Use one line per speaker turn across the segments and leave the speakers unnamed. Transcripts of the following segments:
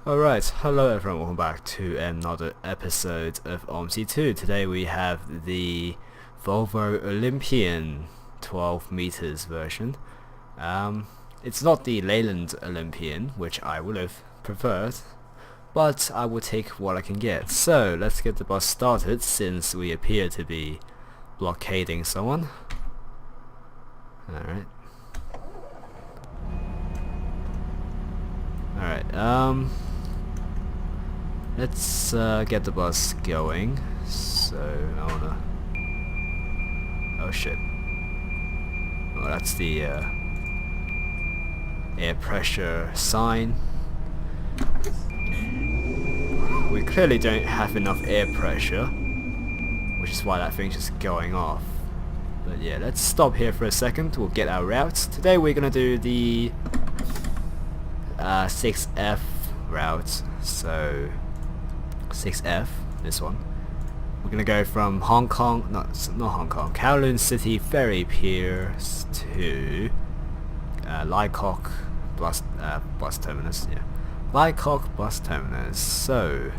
Alright, hello everyone, welcome back to another episode of OMSI 2. Today we have the Volvo Olympian 12 meters version. It's not the Leyland Olympian, which I would have preferred, but I will take what I can get. So let's get the bus started since we appear to be blockading someone. Alright. Let's get the bus going. So I wanna. Oh shit! Oh, that's the air pressure sign. We clearly don't have enough air pressure, which is why that thing's just going off. But yeah, let's stop here for a second. We'll get our routes. Today we're gonna do the 6F route. So 6F, this one. We're gonna go from Hong Kong, not Hong Kong, Kowloon City Ferry Pier to Lai Kok bus terminus. Yeah, Lai Kok bus terminus. So,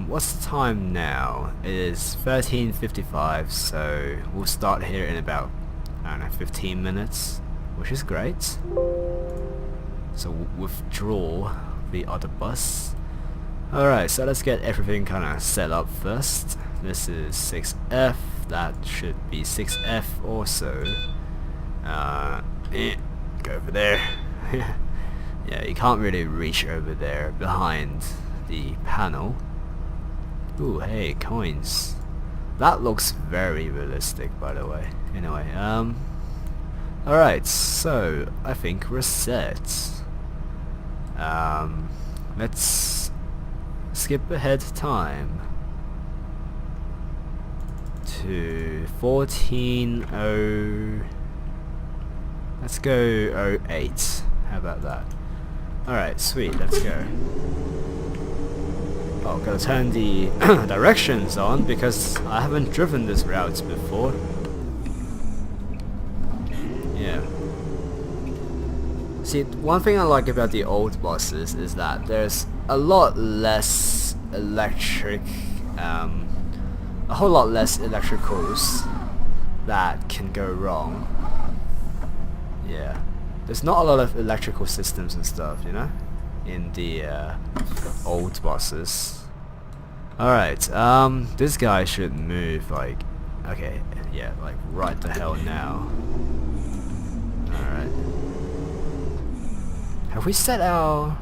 what's the time now? It is 13:55. So we'll start here in about 15 minutes, which is great. So withdraw the other bus. Alright, so let's get everything kind of set up first. This is 6F, that should be 6F also. Go over there. Yeah, you can't really reach over there behind the panel. Ooh, hey, coins. That looks very realistic, by the way. Anyway, alright, so I think we're set. Let's skip ahead time to 14:0. Let's go 08. How about that? Alright, sweet, let's go. Oh, gotta turn the directions on because I haven't driven this route before. Yeah. See, one thing I like about the old buses is that there's a lot less electric, a whole lot less electricals that can go wrong. Yeah, there's not a lot of electrical systems and stuff, you know, in the old buses. Alright, this guy should move like, okay, yeah, like right the hell now. Alright. Have we set our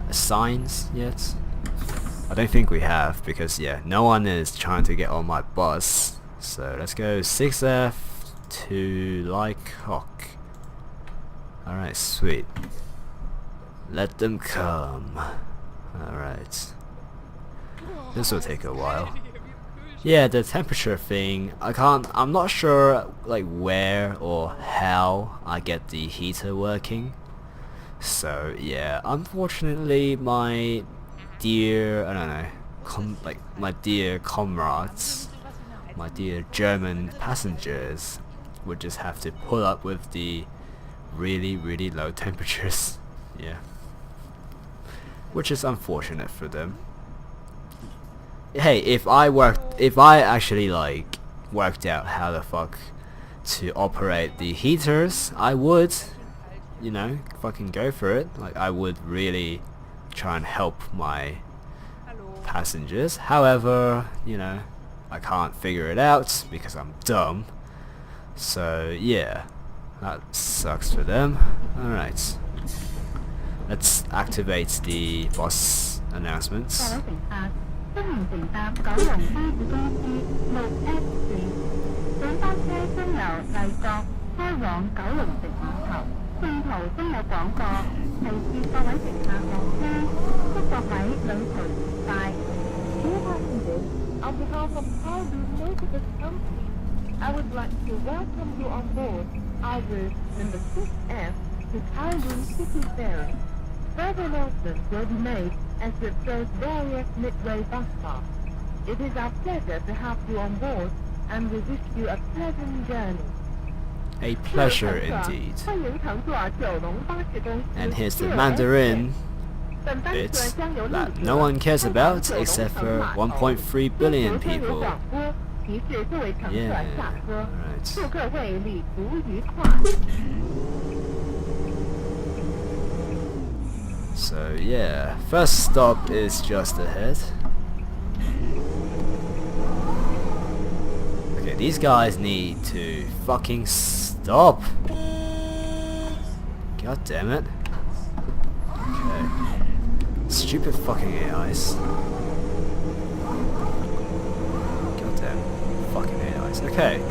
signs yet? I don't think we have because yeah, no one is trying to get on my bus. So let's go 6F to Lai Kok. Alright, sweet. Let them come. Alright. This will take a while. Yeah, the temperature thing, I'm not sure like where or how I get the heater working. So yeah, unfortunately my dear, I don't know, my dear comrades, my dear German passengers would just have to put up with the really low temperatures. Yeah, which is unfortunate for them. Hey, if I actually like worked out how the fuck to operate the heaters, I would, you know, fucking go for it. Like, I would really try and help my passengers. However, you know, I can't figure it out because I'm dumb. So yeah, that sucks for them. Alright, let's activate the bus announcements.
On behalf of Kowloon Neighborhood Company, I would like to welcome you on board our route number 6F to Kowloon City Ferry. Further announcements will be made as we approach various midway bus stops. It is our pleasure to have you on board and we wish you a pleasant journey.
A pleasure indeed. And here's the Mandarin bit that no one cares about except for 1.3 billion people. Yeah, alright. So yeah, first stop is just ahead. Okay, these guys need to fucking stop. God damn it. Okay. Stupid fucking AIs. Goddamn fucking AIs. Okay.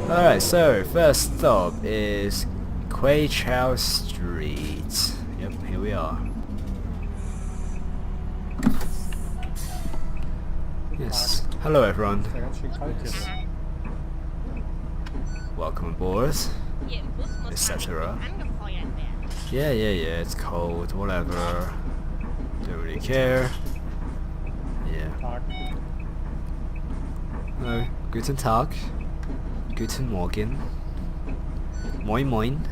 Alright, so first stop is Kwai Chau Street. Yep, here we are. Yes. Hello everyone. Welcome aboard. Etc. Yeah, it's cold, whatever. Don't really care. Yeah. Hello. Guten Tag. Guten Morgen. Moin Moin.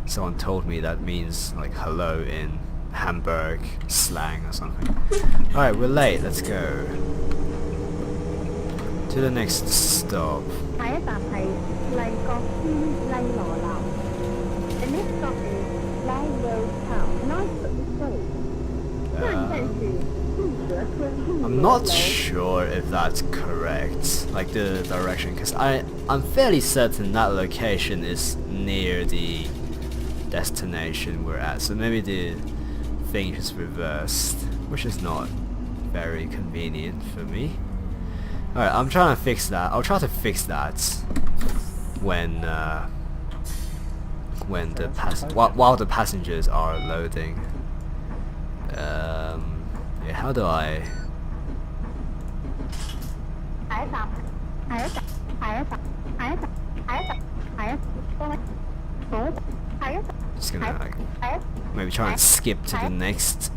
Someone told me that means like hello in Hamburg slang or something. Alright, we're late, let's go. To the next stop.
The next stop is
I'm not sure if that's correct, like the direction, because I'm fairly certain that location is near the destination we're at, so maybe the thing is reversed, which is not very convenient for me. Alright, I'm trying to fix that. I'll try to fix that when while the passengers are loading. Yeah, how do I? Just gonna like maybe try and skip to the next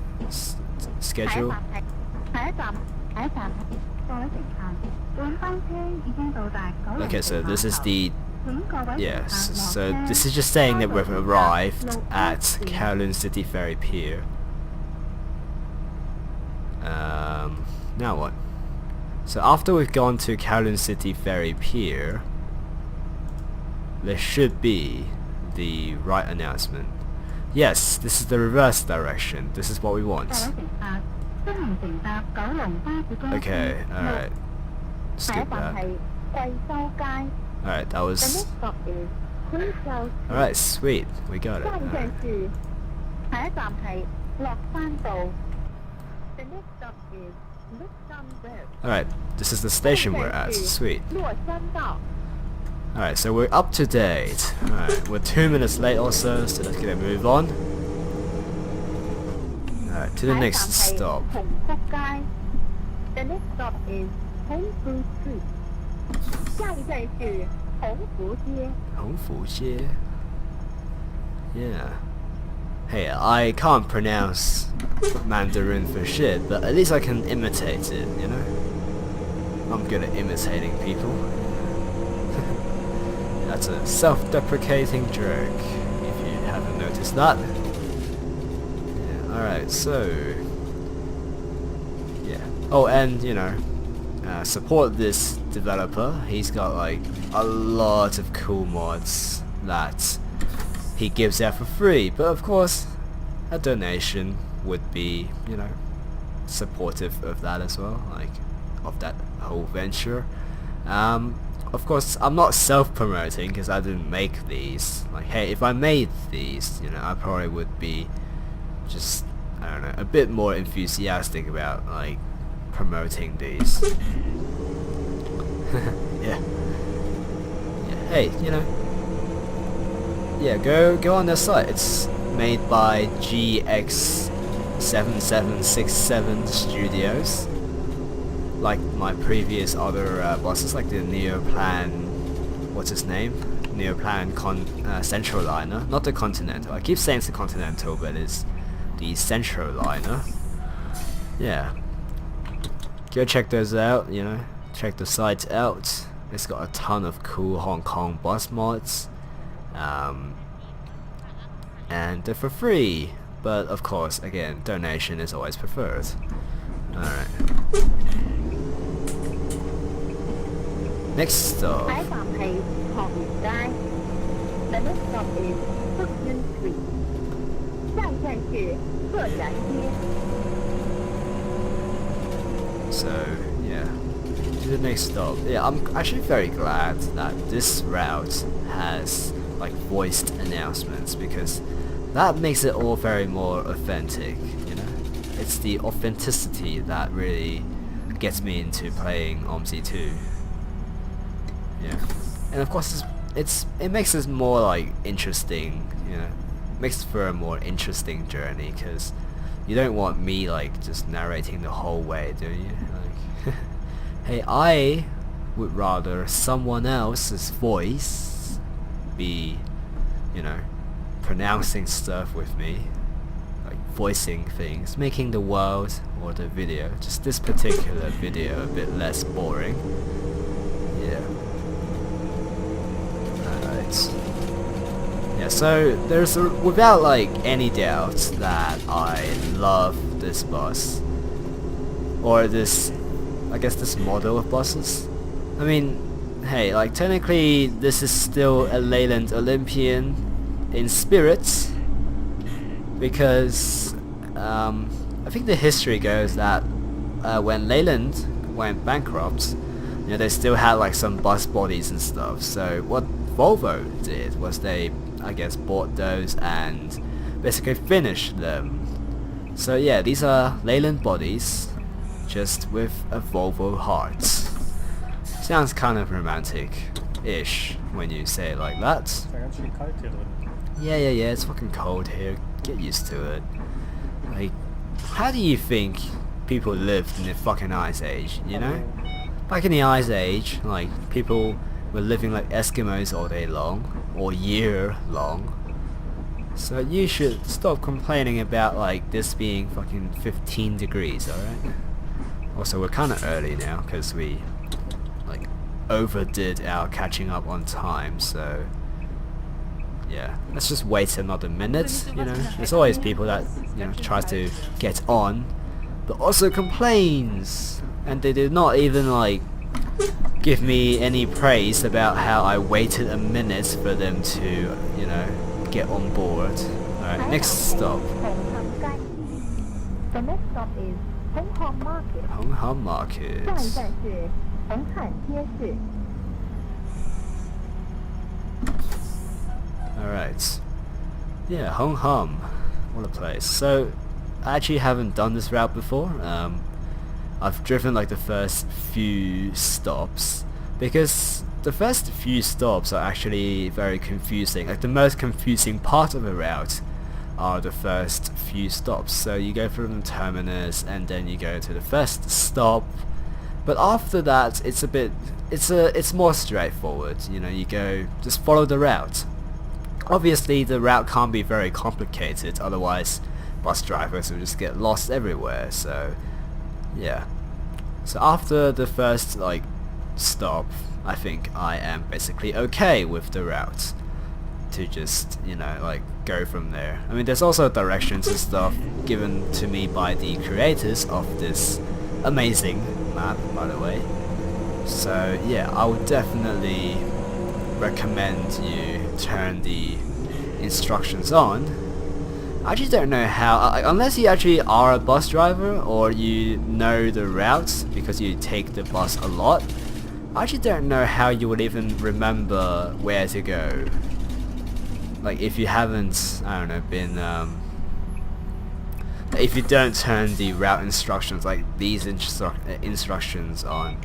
schedule. Okay, so this is the so this is just saying that we've arrived at Kowloon City Ferry Pier. Now what? So after we've gone to Kowloon City Ferry Pier, there should be the right announcement. Yes, this is the reverse direction. This is what we want. Okay, alright. Skip that. Alright, that was... Alright, sweet. We got it. Alright, this is the station we're at. Sweet. Alright, so we're up to date. Alright, we're 2 minutes late also, so let's get a move on. Alright, to the next stop.
The next stop is Hongfu Street. 下一站是洪福街.
Hongfu-jie. Yeah. Hey, I can't pronounce Mandarin for shit, but at least I can imitate it, you know? I'm good at imitating people. That's a self-deprecating joke, if you haven't noticed that. Yeah, alright, so... Yeah. Oh, and, you know, support this developer. He's got, like, a lot of cool mods that he gives out for free, but of course, a donation would be, you know, supportive of that as well, like, of that whole venture. Of course, I'm not self-promoting because I didn't make these. Like, hey, if I made these, you know, I probably would be just, I don't know, a bit more enthusiastic about, like, promoting these. Yeah. Yeah. Hey, you know, yeah, go on their site. It's made by GX7767 Studios. Like my previous other bosses, like the Neoplan, what's his name? Neoplan Central Liner, not the Continental. I keep saying it's the Continental, but it's the Central Liner. Yeah. Go check those out, you know. Check the site out. It's got a ton of cool Hong Kong bus mods. And they're for free. but of course, again, donation is always preferred. Alright. Next stop.
下一站係學園街。The next stop is Footman Street. 下一站是赫然街。
So, yeah. To the next stop. Yeah, I'm actually very glad that this route has like voiced announcements, because that makes it all very more authentic, you know? It's the authenticity that really gets me into playing OMSI 2. Yeah. And of course it makes it more like interesting, you know? Makes for a more interesting journey, because you don't want me like just narrating the whole way, do you? Like, hey, I would rather someone else's voice be, you know, pronouncing stuff with me, like voicing things, making the world or the video, just this particular video, a bit less boring. Yeah. Alright. Yeah, so there's without like any doubt that I love this bus, or this, I guess this model of buses. I mean, hey, like technically this is still a Leyland Olympian in spirit, because I think the history goes that when Leyland went bankrupt, you know, they still had like some bus bodies and stuff. So what Volvo did was they, I guess, bought those and basically finished them. So yeah, these are Leyland bodies, just with a Volvo heart. Sounds kind of romantic-ish when you say it like that. Yeah, it's fucking cold here. Get used to it. Like, how do you think people lived in the fucking Ice Age, you know? Back in the Ice Age, like, people were living like Eskimos all day long, or year long. So you should stop complaining about like this being fucking 15 degrees, alright? Also, we're kinda early now, because we like overdid our catching up on time, so yeah, let's just wait another minute, you know? There's always people that, you know, tries to get on, but also complains, and they did not even like give me any praise about how I waited a minute for them to, you know, get on board. Alright, next stop.
The next stop is Hong Kong Market.
Hong Kong Market.
下一站是红磡街市。
Alright. Yeah, Hong Kong. What a place. So, I actually haven't done this route before. I've driven like the first few stops, because the first few stops are actually very confusing. Like the most confusing part of the route are the first few stops. So you go from the Terminus and then you go to the first stop, but after that it's more straightforward. You know, you go, just follow the route. Obviously the route can't be very complicated, otherwise bus drivers will just get lost everywhere. So yeah. So after the first like stop, I think I am basically okay with the route to just, you know, like go from there. I mean, there's also directions and stuff given to me by the creators of this amazing map, by the way. So yeah, I would definitely recommend you turn the instructions on. I actually don't know how, unless you actually are a bus driver or you know the routes because you take the bus a lot, I actually don't know how you would even remember where to go. Like if you haven't, I don't know, been, if you don't turn the route instructions, like these instructions on,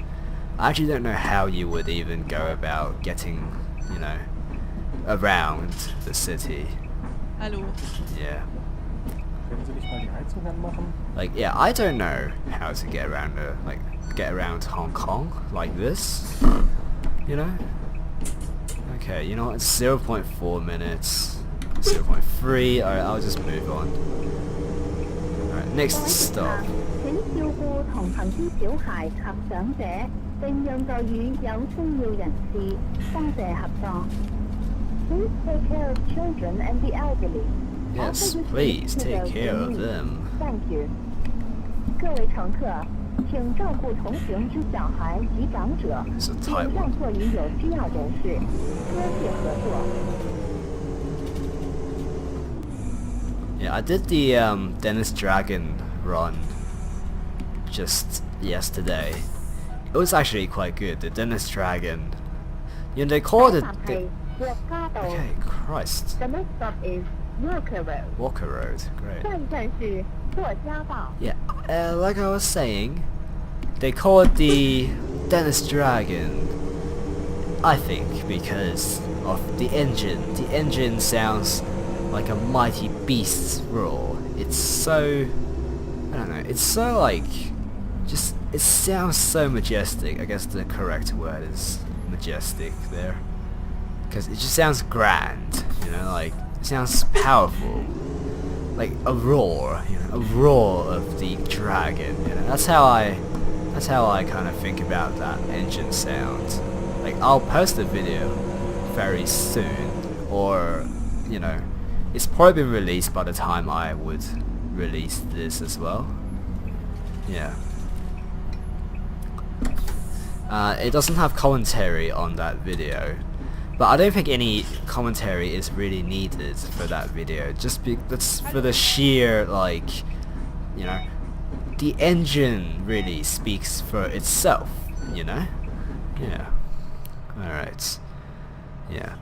I actually don't know how you would even go about getting, you know, around the city.
Hallo.
Yeah. Like, yeah, I don't know how to get around get around Hong Kong like this. You know? Okay, you know what? It's 0.4 minutes. 0.3. Alright, I'll just move on. Alright, next stop.
請照顧同行之小孩及長者，並讓座與有需要人士。多謝合作。Please take care of children and the elderly.
Yes, please take care of them.
Thank you. 各位乘客，请照顾同行之小孩及长者，
It's a
并
tight
让
one.
座于有需要人士。多谢合作。
Yeah, I did the Dennis Dragon run just yesterday. It was actually quite good. The Dennis Dragon. You know, they called it. Okay, Christ.
The next stop is Walker Road.
Walker Road. Great.
下一站是作家道。
Yeah, like I was saying, they call it the Dennis Dragon. I think because of the engine. The engine sounds like a mighty beast's roar. It's so, I don't know, it's so like, just, it sounds so majestic. I guess the correct word is majestic there. Because it just sounds grand, you know, like, it sounds powerful. Like a roar, you know, a roar of the dragon, you know. That's how I kind of think about that engine sound. Like, I'll post a video very soon, or, you know, it's probably been released by the time I would release this as well. Yeah. It doesn't have commentary on that video, but I don't think any commentary is really needed for that video. That's for the sheer, like, you know, the engine really speaks for itself, you know? Yeah. Alright. Yeah.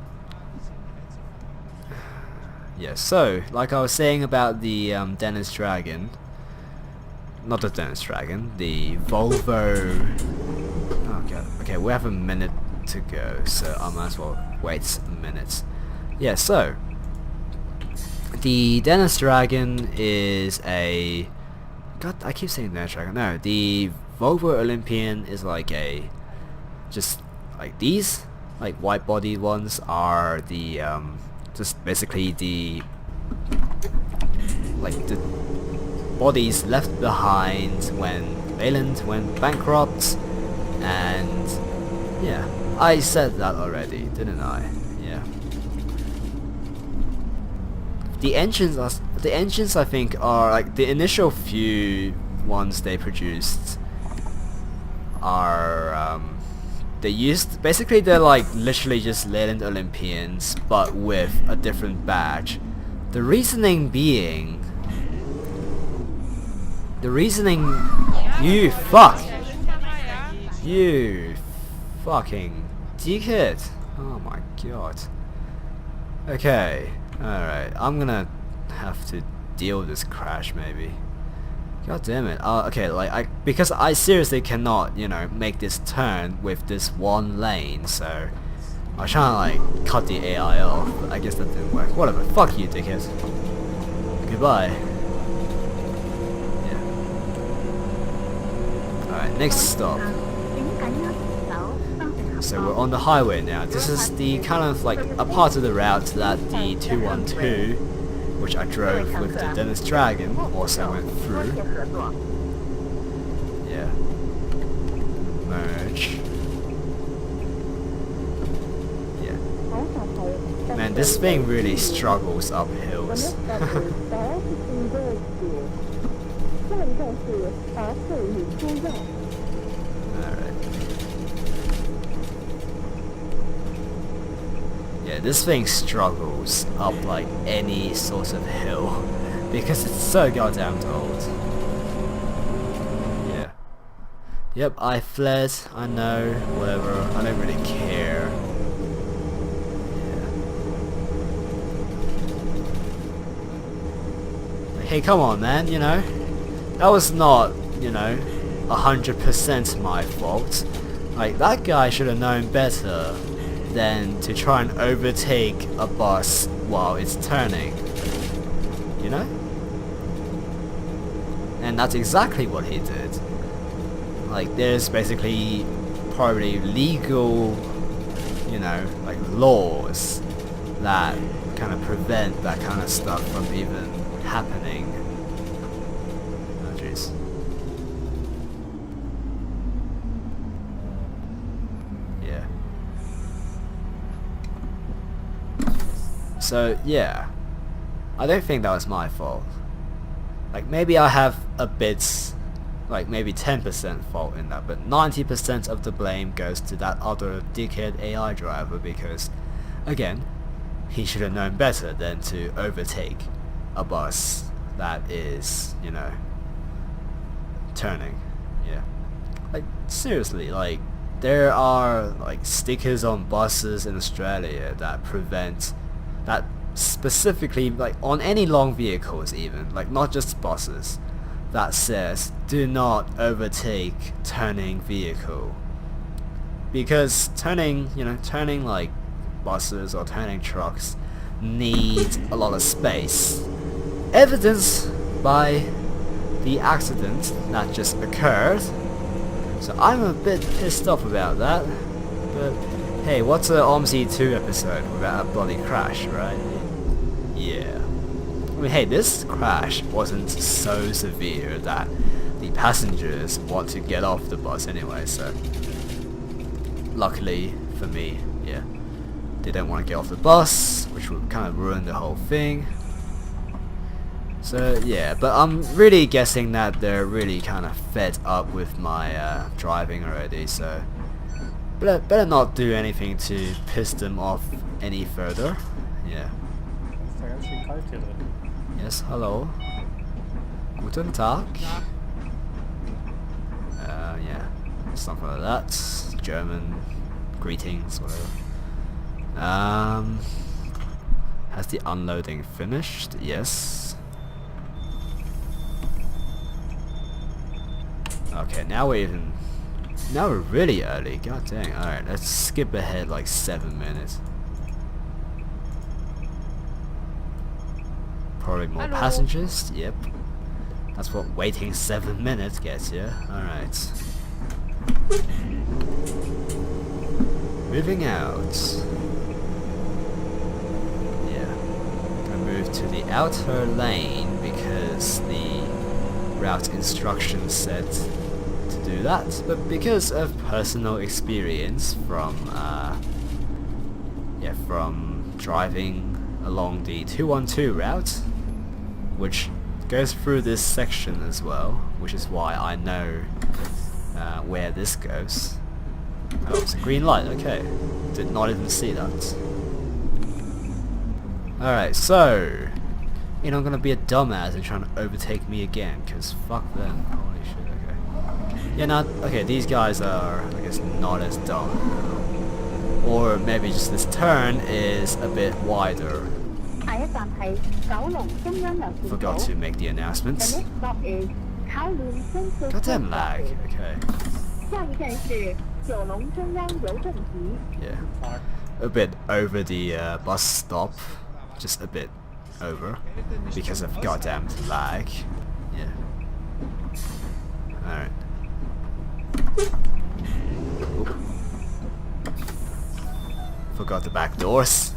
Yeah, so, like I was saying about the Dennis Dragon, not the Dennis Dragon, the Volvo... Oh god, okay, we have a minute to go, so I might as well wait a minute. Yeah, so, the Dennis Dragon is a... God, I keep saying Dennis Dragon, no, the Volvo Olympian is like a... just like these, like white bodied ones are the... just basically the bodies left behind when Leyland went bankrupt, and yeah, I said that already, didn't I? Yeah. The engines I think are like the initial few ones they produced are they're like literally just Leyland Olympians but with a different badge. The reasoning being, you fucking dickhead. Oh my god. Okay, alright, I'm gonna have to deal with this crash maybe. God damn it. Okay, like because I seriously cannot, you know, make this turn with this one lane, so I was trying to like cut the AI off, but I guess that didn't work. Whatever, fuck you dickhead. Goodbye. Yeah. Alright, next stop. So we're on the highway now. This is the kind of like a part of the route that the 212, which I drove with the Dennis Dragon, also went through. Yeah. Merge. Yeah. Man, this thing really struggles up hills. Alright. Yeah, this thing struggles up like any sort of hill because it's so goddamn old. Yeah. Yep, I fled, I know, whatever, I don't really care. Yeah. Hey, come on man, you know, that was not, you know, 100% my fault. Like, that guy should have known better than to try and overtake a bus while it's turning, you know? And that's exactly what he did. Like, there's basically probably legal, you know, like laws that kind of prevent that kind of stuff from even happening. Oh jeez. Yeah. So yeah, I don't think that was my fault. Like maybe I have a bit, like maybe 10% fault in that, but 90% of the blame goes to that other dickhead AI driver because, again, he should have known better than to overtake a bus that is, you know, turning. Yeah. Like seriously, like there are like stickers on buses in Australia that prevent that specifically, like on any long vehicles even, like not just buses, that says do not overtake turning vehicle, because turning like buses or turning trucks need a lot of space, evidenced by the accident that just occurred. So I'm a bit pissed off about that, but hey, what's a OMSI 2 episode without a bloody crash, right? Yeah. I mean, hey, this crash wasn't so severe that the passengers want to get off the bus anyway, so luckily for me, yeah, they don't want to get off the bus, which would kind of ruin the whole thing. So yeah, but I'm really guessing that they're really kind of fed up with my driving already, so better not do anything to piss them off any further. Yeah. Yes, hello. Guten Tag. Yeah, something like that. German greetings, whatever. Has the unloading finished? Yes. Okay, now we're really early. God dang. Alright, let's skip ahead like 7 minutes. Probably more passengers. Yep. That's what waiting 7 minutes gets you. Alright. Moving out. Yeah. Gonna move to the outer lane because the route instructions said to do that, but because of personal experience from driving along the 212 route, which goes through this section as well, which is why I know where this goes. Oh, it's a green light, okay. Did not even see that. Alright, so you're not gonna be a dumbass and trying to overtake me again, cause fuck them. Holy shit, okay. Yeah, not okay, these guys are, I guess, not as dumb. Or maybe just this turn is a bit wider. Forgot to make the announcements. Goddamn lag, okay. Yeah. A bit over the bus stop. Just a bit over. Because of goddamn lag. Yeah. Alright. Forgot the back doors.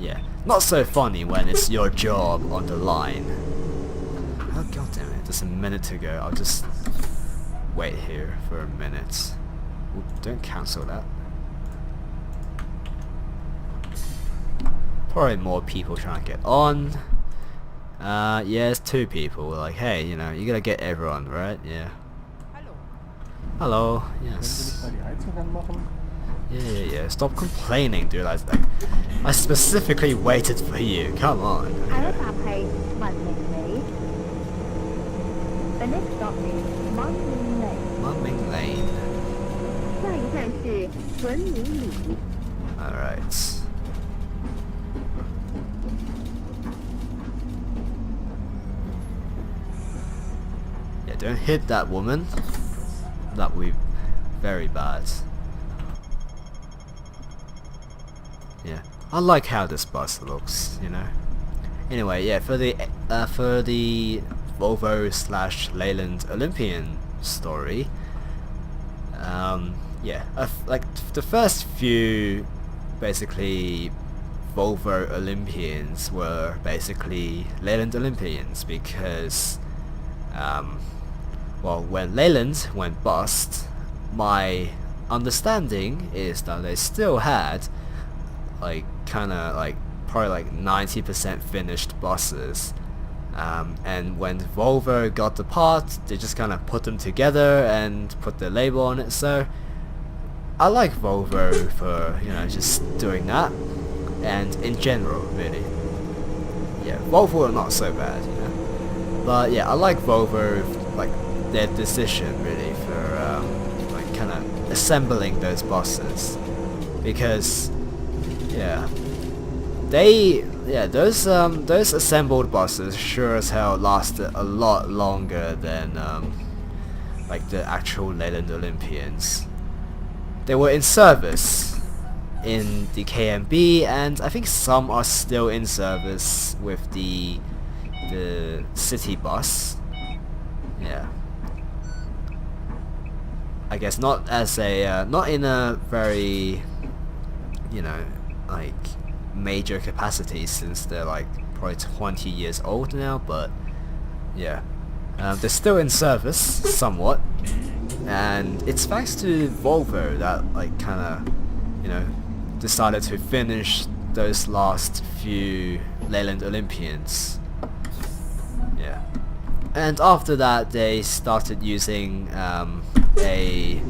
Yeah. Not so funny when it's your job on the line. Oh god damn it, just a minute to go. I'll just wait here for a minute. Oop, don't cancel that. Probably more people trying to get on. Yeah, it's 2 people. Like, hey, you know, you gotta get everyone, right? Yeah. Hello. Yes. Yeah. Stop complaining, dude. I specifically waited for you. Come on. Okay.
The next stop is
Mumming Lane. Alright. Yeah, don't hit that woman. That would be very bad. Yeah, I like how this bus looks, you know. Anyway, yeah, for the Volvo / Leyland Olympian story, yeah, like the first few, basically, Volvo Olympians were basically Leyland Olympians because, well, when Leyland went bust, my understanding is that they still had like kinda like probably like 90% finished buses. And when Volvo got the parts, they just kind of put them together and put the label on it. So I like Volvo for, you know, just doing that, and in general, really. Yeah, Volvo are not so bad, you know. But yeah, I like Volvo, like their decision really for like kind of assembling those buses, because yeah, those assembled buses sure as hell lasted a lot longer than like the actual Leyland Olympians. They were in service in the KMB, and I think some are still in service with the city bus. Yeah, I guess not as a not in a very, you know, like major capacity, since they're like probably 20 years old now, but yeah, they're still in service somewhat, and it's thanks to Volvo that like kind of, you know, decided to finish those last few Leyland Olympians. Yeah, and after that they started using they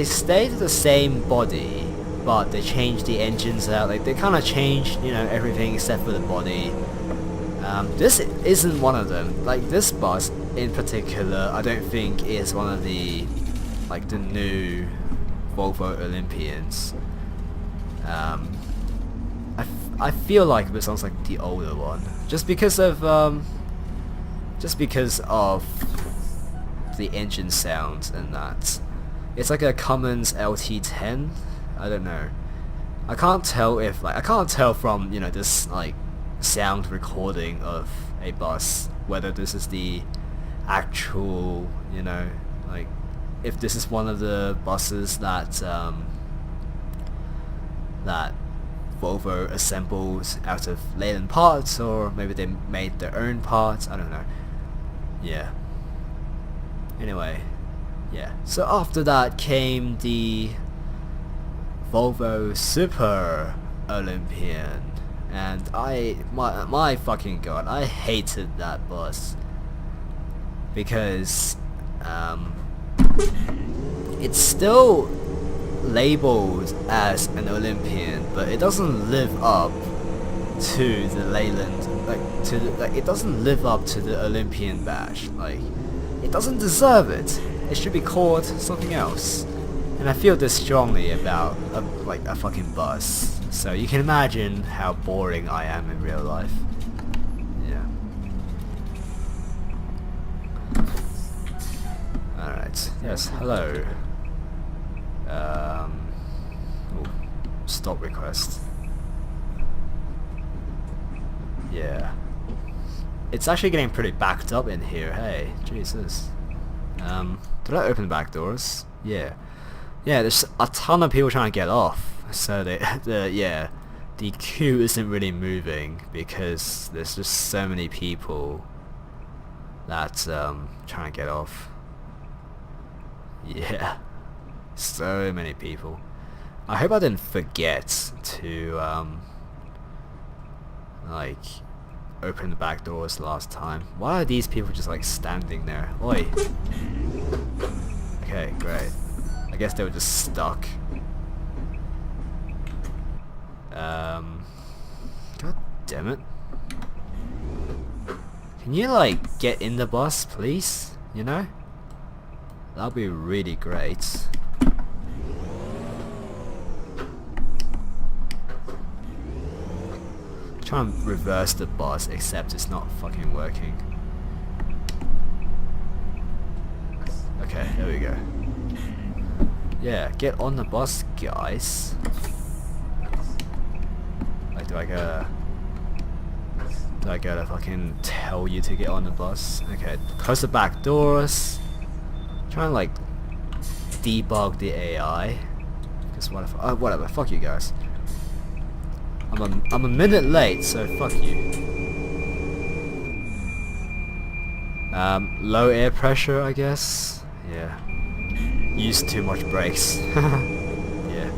stayed the same body, but they changed the engines out. Like they kind of changed, you know, everything except for the body. This isn't one of them. Like this bus in particular, I don't think is one of the like the new Volvo Olympians. I feel like it sounds like the older one, just because of the engine sounds and that. It's like a Cummins LT10. I don't know. I can't tell if like I can't tell from, you know, this like sound recording of a bus whether this is the actual, you know, like if this is one of the buses that that Volvo assembled out of Leyland parts, or maybe they made their own parts. I don't know. Yeah. Anyway, yeah. So after that came the Volvo Super Olympian, and my fucking god, I hated that bus because it's still labeled as an Olympian, but it doesn't live up to the Leyland, it doesn't live up to the Olympian badge. Like, it doesn't deserve it. It should be called something else. And I feel this strongly about a fucking bus. So you can imagine how boring I am in real life. Yeah. Alright. Yes, hello. Stop request. Yeah. It's actually getting pretty backed up in here, hey. Jesus. Did I open the back doors? Yeah. Yeah, there's a ton of people trying to get off. So the queue isn't really moving because there's just so many people that trying to get off. Yeah. So many people. I hope I didn't forget to like open the back doors last time. Why are these people just like standing there? Oi. Okay, great. I guess they were just stuck. God damn it. Can you like get in the bus, please? You know? That'll be really great. Try and reverse the bus, except it's not fucking working. Okay, there we go. Yeah, get on the bus, guys. Like, do I gotta fucking tell you to get on the bus? Okay, close the back doors. Try and like debug the AI. Because whatever, fuck you guys. I'm a minute late, so fuck you. Low air pressure, I guess. Yeah. Used too much brakes. Yeah.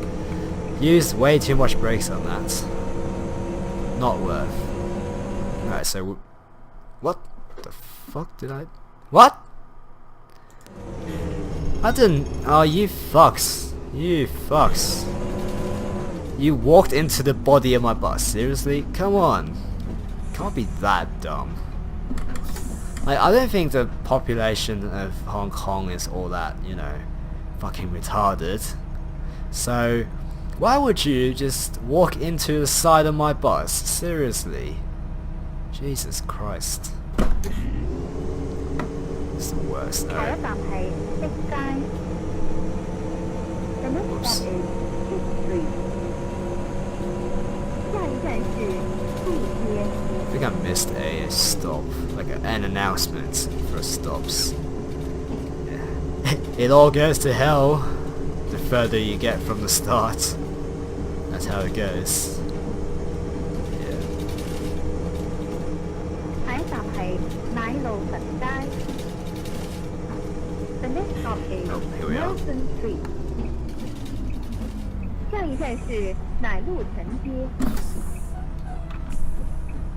Used way too much brakes on that. not worth. Alright, so what the fuck did I... What? I didn't... Oh, you fucks. You fucks. You walked into the body of my bus. Seriously? Come on. Can't be that dumb. Like, I don't think the population of Hong Kong is all that, you know, fucking retarded. So, why would you just walk into the side of my bus? Seriously. Jesus Christ. It's the worst. Alright. Oops. I think I missed a stop, like an announcement for stops. Yeah. It all goes to hell the further you get from the start. That's how it goes. Yeah. Oh, here we are.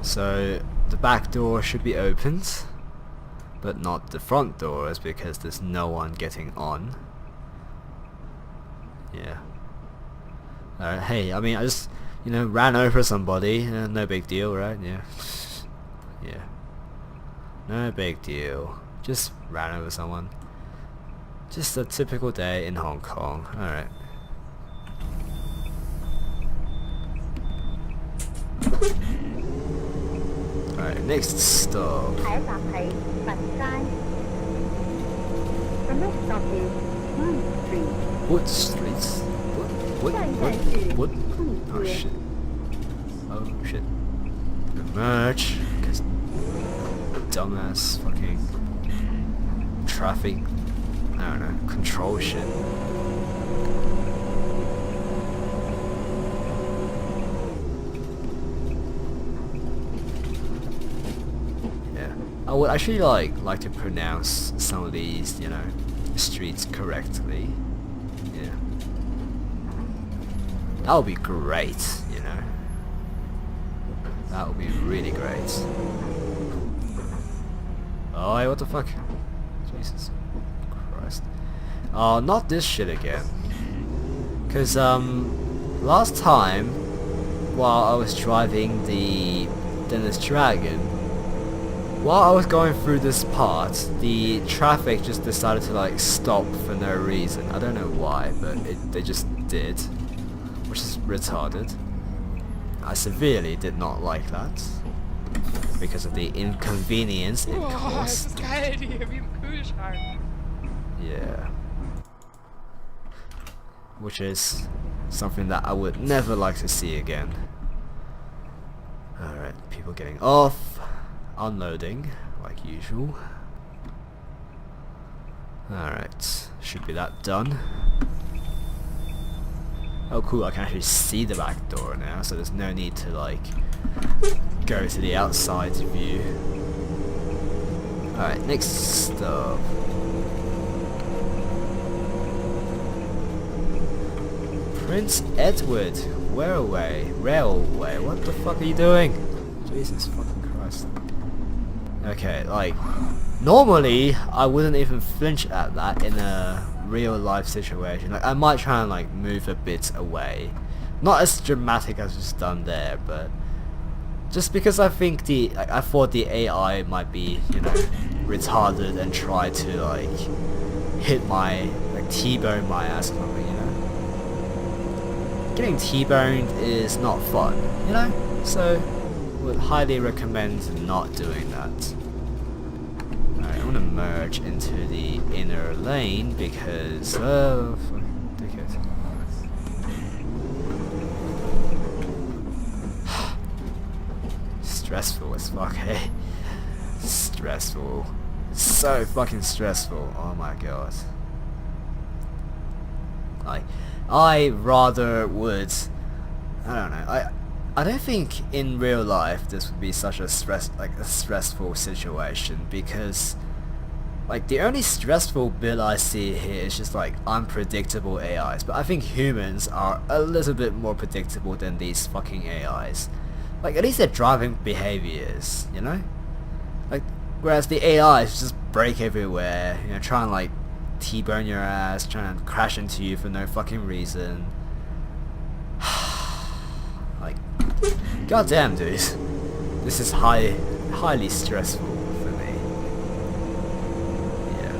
So the back door should be opened, but not the front doors because there's no one getting on. Yeah. Hey, I mean, I just, you know, ran over somebody, no big deal, right? Yeah. Yeah. No big deal. Just ran over someone. Just a typical day in Hong Kong. Alright. Alright, next stop.
The next stop is
Wood Street? What? Oh shit. Oh shit. Merge. Because dumbass fucking traffic, I don't know, control shit. I would actually like to pronounce some of these, you know, streets correctly. Yeah. That would be great, you know. That would be really great. Oh, hey, what the fuck? Jesus Christ. Oh, not this shit again. Cause last time while I was driving the Dennis Dragon, while I was going through this part, the traffic just decided to like stop for no reason. I don't know why, but they just did, which is retarded. I severely did not like that because of the inconvenience it caused. Yeah. Which is something that I would never like to see again. Alright, people getting off. Unloading, like usual. Alright, should be that done. Oh cool, I can actually see the back door now, so there's no need to like go to the outside view. Alright, next stop. Prince Edward Railway. What the fuck are you doing? Jesus fucking Christ. Okay, like, normally I wouldn't even flinch at that in a real life situation. Like, I might try and like move a bit away. Not as dramatic as was done there, but just because I think I thought the AI might be, you know, retarded and try to like hit my, like T-bone my ass or something, you know. Getting T-boned is not fun, you know, so would highly recommend not doing that. Alright, I'm gonna merge into the inner lane because fucking dickhead. Stressful as fuck, hey. Stressful. So fucking stressful. Oh my god. Like, I rather would, I don't know, I don't think in real life this would be such a stressful situation, because like the only stressful bit I see here is just like unpredictable AIs, but I think humans are a little bit more predictable than these fucking AIs. like at least their driving behaviors, you know? Like, whereas the AI is just brake everywhere, you know, try and like T-bone your ass, trying to crash into you for no fucking reason. Like, goddamn, dude, this is highly stressful for me. Yeah.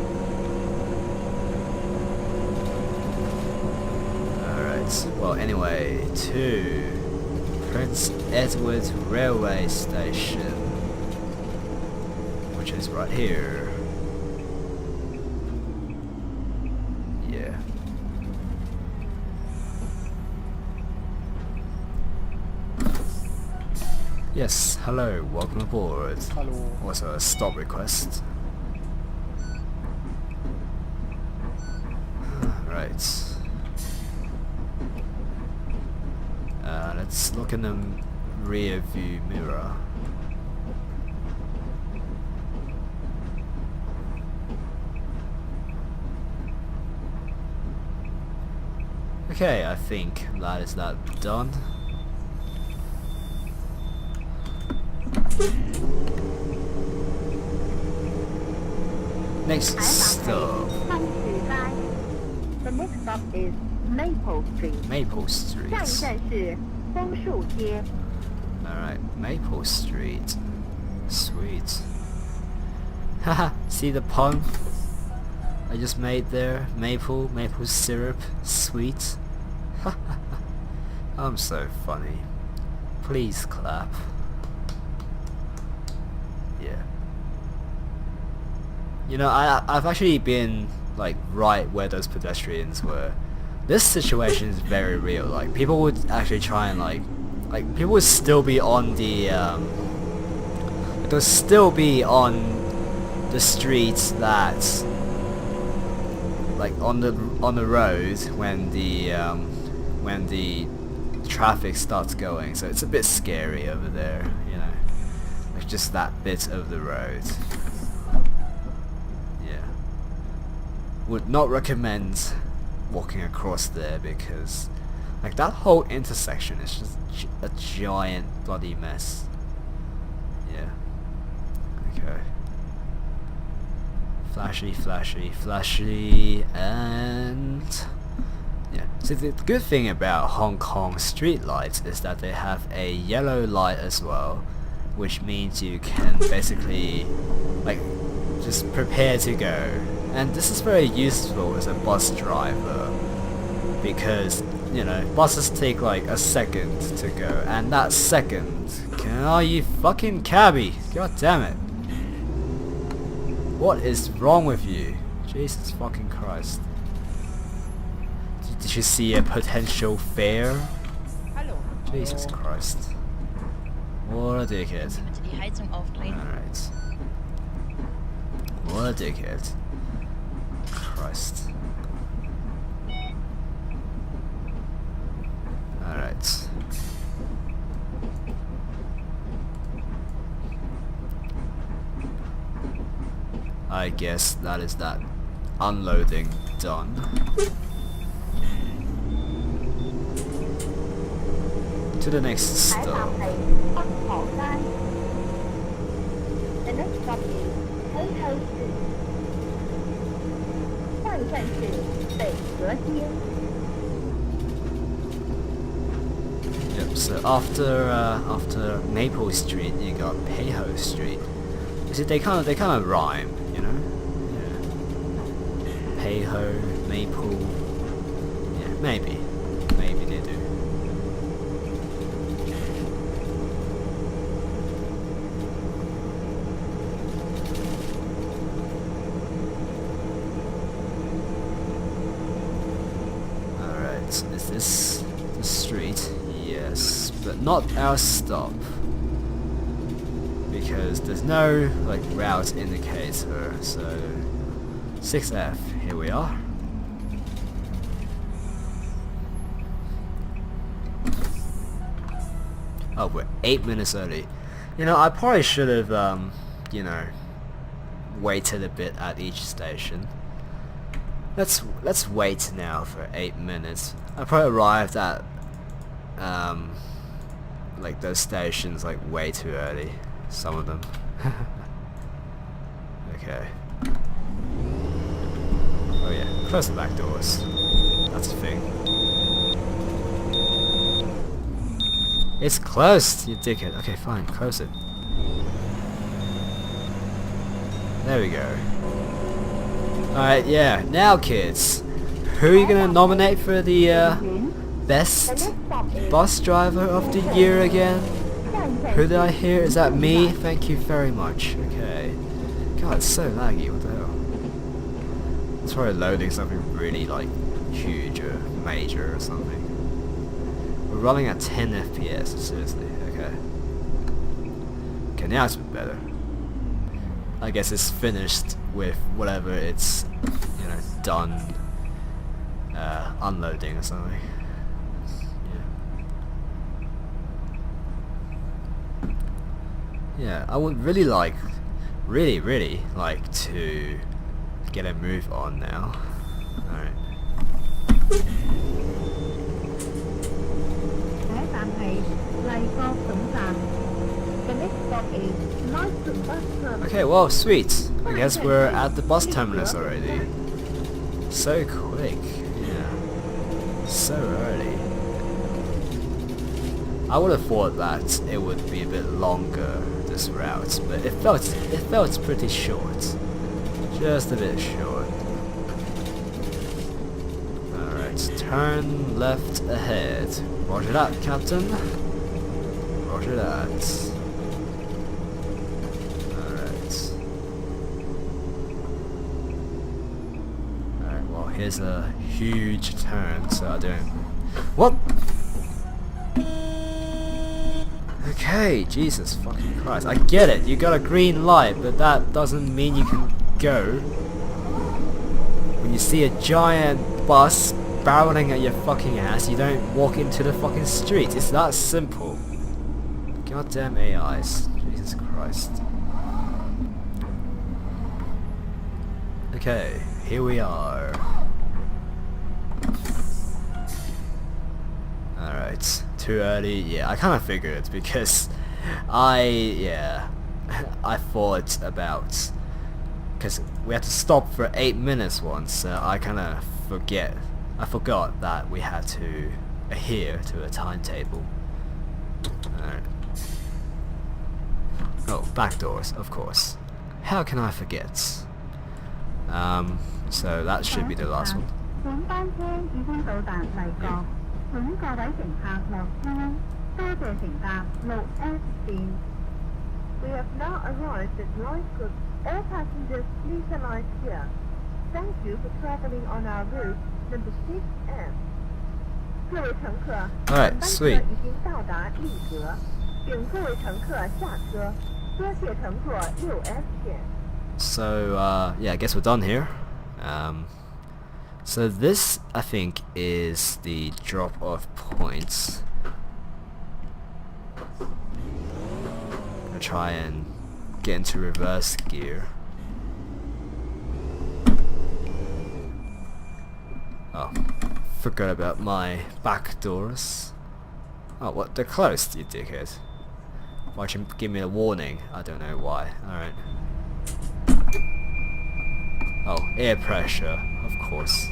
Alright, well anyway, to Prince Edward Railway Station, which is right here. Yeah. Yes, hello, welcome aboard.
Hello.
Also a stop request. Right. Let's look in the rear view mirror. Okay, I think that is that done. Next stop,
The next stop is Maple Street.
Maple Street.
下一站是枫树街。
Alright, Maple Street. Sweet. Haha, see the pun I just made there? Maple syrup, sweet. I'm so funny. Please clap. Yeah. You know, I've actually been like right where those pedestrians were. This situation is very real. Like people would actually try and like people would still be on the they'll still be on the streets that like on the road when the traffic starts going. So it's a bit scary over there, you know. Like just that bit of the road. Yeah. Would not recommend walking across there because like that whole intersection is just a giant bloody mess. Yeah. Okay. Flashy, and yeah. So the good thing about Hong Kong street lights is that they have a yellow light as well, which means you can basically like just prepare to go. And this is very useful as a bus driver because, you know, buses take like a second to go, and that second, are you fucking cabbie? God damn it. What is wrong with you? Jesus fucking Christ. Did you see a potential fare?
Hallo.
Jesus Christ. What a dickhead.
Bitte die Heizung aufdrehen.
Alright. What a dickhead. Christ. Alright. I guess that is that unloading done. To the next
海
stop.
港北北口街。The next stop is Taito Street. 下一站是北河街。
Yep, so after Maple Street you got Peiho Street. You see, they kind of rhyme, you know? Yeah. Peiho, Maple. Yeah, maybe they do. Alright, is this the street? Yes, but not our stop. Because there's no like route indicator, so 6F, here we are. Oh, we're 8 minutes early. You know, I probably should have, you know, waited a bit at each station. Let's wait now for 8 minutes. I probably arrived at like those stations like way too early. Some of them. Okay. Oh yeah, close the back doors. That's a thing. It's closed, you dickhead. Okay, fine, close it. There we go. Alright, yeah. Now, kids, who are you gonna nominate for the best bus driver of the year again? Who did I hear? Is that me? Thank you very much. Okay. God, it's so laggy. What the hell? It's probably loading something really like huge or major or something. We're running at 10 FPS. Seriously. Okay. Okay, now it's better. I guess it's finished with whatever it's, you know, done unloading or something. Yeah, I would really like to get a move on now. Alright. Okay, well, sweet. I guess we're at the bus terminus already. So quick, yeah. So early. I would have thought that it would be a bit longer, this route, but it felt pretty short. Just a bit short. Alright, turn left ahead. Roger that, Captain. Roger that. Here's a huge turn, so I don't... What? Okay, Jesus fucking Christ. I get it, you got a green light, but that doesn't mean you can go. When you see a giant bus barreling at your fucking ass, you don't walk into the fucking street. It's that simple. Goddamn AIs. Jesus Christ. Okay, here we are. Alright, too early. Yeah, I kind of figured because I thought about, because we had to stop for 8 minutes once, so I kind of forgot that we had to adhere to a timetable. Alright. Oh, back doors, of course. How can I forget? So that should be the last one. Yeah.
We have now arrived at Lightfoot. All passengers, please alight here. Thank you for traveling on our route number 6F. 各位乘客，
Alright,
本班车
sweet.
已经到达利泽，请各位乘客下车，多谢乘坐 6F 线。
So yeah, I guess we're done here. So this, I think, is the drop-off points. I'll try and get into reverse gear. Oh, forgot about my back doors. Oh, what? They're closed, you dickhead. Why don't you give me a warning? I don't know why. Alright. Oh, air pressure, of course.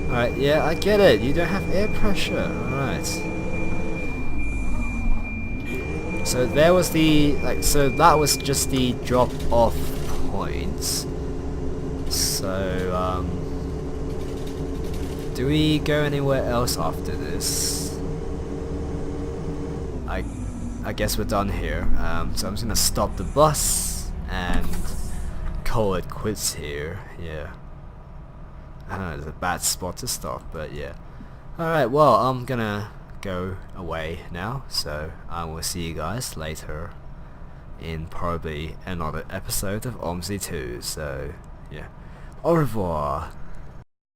Alright, yeah, I get it. You don't have air pressure. Alright. So there was the, so that was just the drop off points. So, do we go anywhere else after this? I guess we're done here. So I'm just gonna stop the bus and call it quits here. Yeah. I don't know, it's a bad spot to stop, but yeah. Alright, well, I'm gonna go away now, so I will see you guys later in probably another episode of OMSI 2, so yeah. Au revoir!